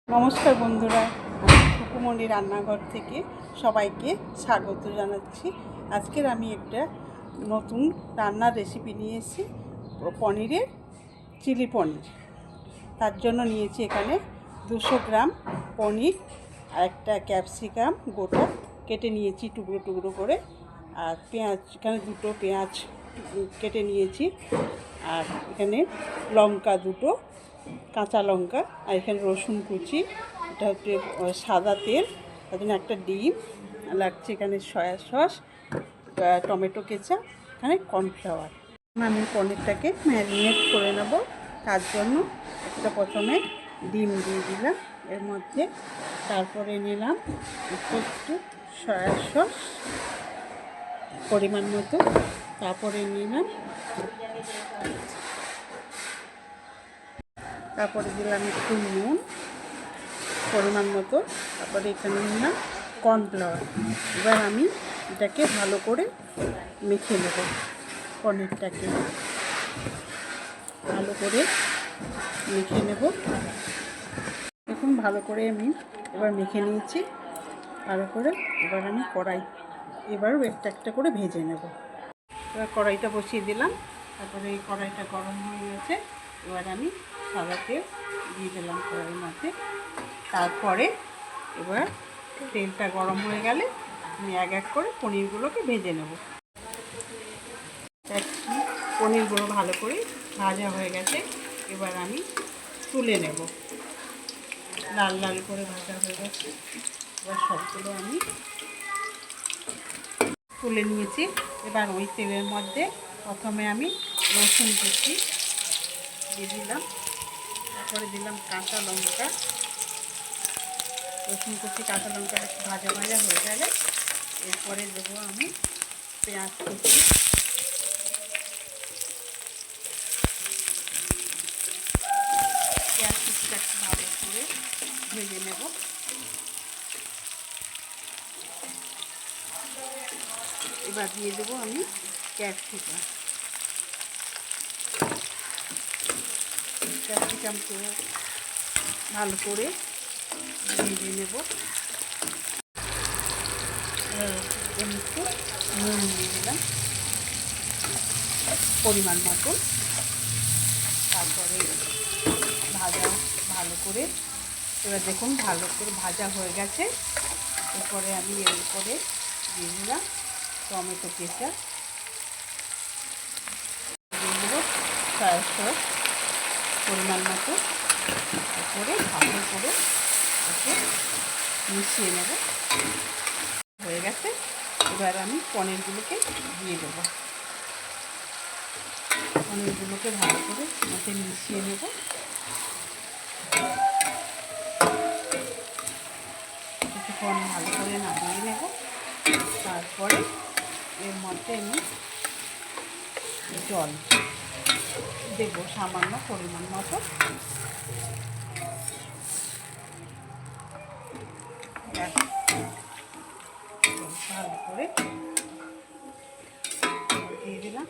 নমস্কার বন্ধুরা, আমি সুকুমণি রান্নাঘর থেকে সবাইকে স্বাগত জানাচ্ছি। আজকের আমি একটা নতুন রান্নার রেসিপি নিয়ে এসেছি, পনিরের চিলি পনির। তার জন্য নিয়েছি এখানে 200 গ্রাম পনির আর একটা ক্যাপসিকাম গোটা কেটে নিয়েছি টুকরো টুকরো করে, আর পেঁয়াজ, এখানে 2টো পেঁয়াজ কেটে নিয়েছি, আর এখানে লঙ্কা 2টো, কাঁচা লঙ্কা, আর এখানে রসুন কুচি, এটা হচ্ছে সাদা তেল, তার জন্য একটা ডিম লাগছে, এখানে সয়া সস, টমেটো কেচাপ, এখানে কর্নফ্লাওয়ার। আমি পনিরটাকে ম্যারিনেট করে নেব। তার জন্য একটা প্রথমে ডিম দিয়ে দিলাম এর মধ্যে, তারপরে নিলাম একটু সয়া সস পরিমাণ মতো, তারপরে নিলাম, তারপরে দিলাম একটু নুন পরিমাণ মতো, তারপরে এখানে নিলাম কর্নফ্লাওয়ার। এবার আমি এটাকে ভালো করে মেখে নেব। পনিরটাকে ভালো করে মেখে নেব। দেখুন ভালো করে আমি এবার মেখে নিয়েছি ভালো করে। এবার আমি এবারও একটা একটা করে ভেজে নেব। এবার কড়াইটা বসিয়ে দিলাম, তারপরে এই কড়াইটা গরম হয়ে গেছে। এবার আমি সাদা তেল দিয়ে দিলাম কড়াইয়ের মধ্যে। তারপরে এবার তেলটা গরম হয়ে গেলে আমি এক এক করে পনিরগুলোকে ভেজে নেব। পনিরগুলো ভালো করে ভাজা হয়ে গেছে, এবার আমি তুলে নেব। লাল লাল করে ভাজা হয়ে গেছে, এবার সবগুলো আমি তুলে নিয়েছি। এবার ওই তেলের মধ্যে প্রথমে আমি রসুন কুচি দিয়ে দিলাম, তারপরে দিলাম কাঁচা লঙ্কা। রসুন কুচি কাঁচা লঙ্কা একটু ভাজা ভাজা হয়ে গেলে এরপরে দেবো আমি পেঁয়াজ কুচি। পেঁয়াজ কুচিটা একটু ভালো করে ভেজে নেব। এবার দিয়ে দেবো আমি ক্যাপসিকামকে ভালো করে ভেজে নেব। একটু নুন দিয়ে দিলাম পরিমাণ মতো, তারপরে ভালো করে, এবার দেখুন ভালো করে ভাজা হয়ে গেছে। এরপরে আমি এর উপরে দিয়ে দিলাম টমেটো কেচাপ, দিয়ে দেবো সয়া সস পরিমাণ মতো, তারপরে ভালো করে ওকে মিশিয়ে নেব। হয়ে গেছে, এবার আমি পনিরগুলোকে দিয়ে দেবো। পনিরগুলোকে ভালো করে ওকে মিশিয়ে নেব। কিছুক্ষণ ভালো করে নামিয়ে নেব। তারপরে এর মধ্যে আমি জল দেবো সামান্য পরিমাণ মতো। ভালো করে দিয়ে দিলাম,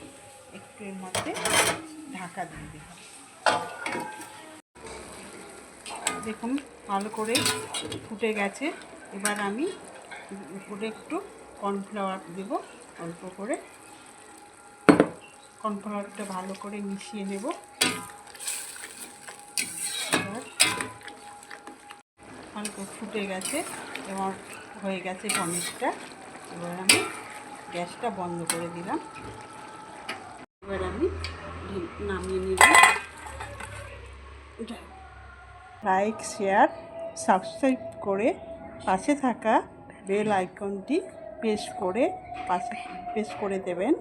একটু এর মধ্যে ঢাকা দিয়ে দিলাম। দেখুন ভালো করে ফুটে গেছে। এবার আমি উপরে একটু কর্নফ্লাওয়ার দেব, অল্প করে কর্নফ্লাওয়ারটা ভালো করে মিশিয়ে নেব। এবার হালকা ফুটে গেছে এবং হয়ে গেছে পনিরটা। এবার আমি গ্যাসটা বন্ধ করে দিলাম। এবার আমি নামিয়ে নিলাম। লাইক, শেয়ার, সাবস্ক্রাইব করে পাশে থাকা বেল আইকনটি প্রেস করে দেবেন।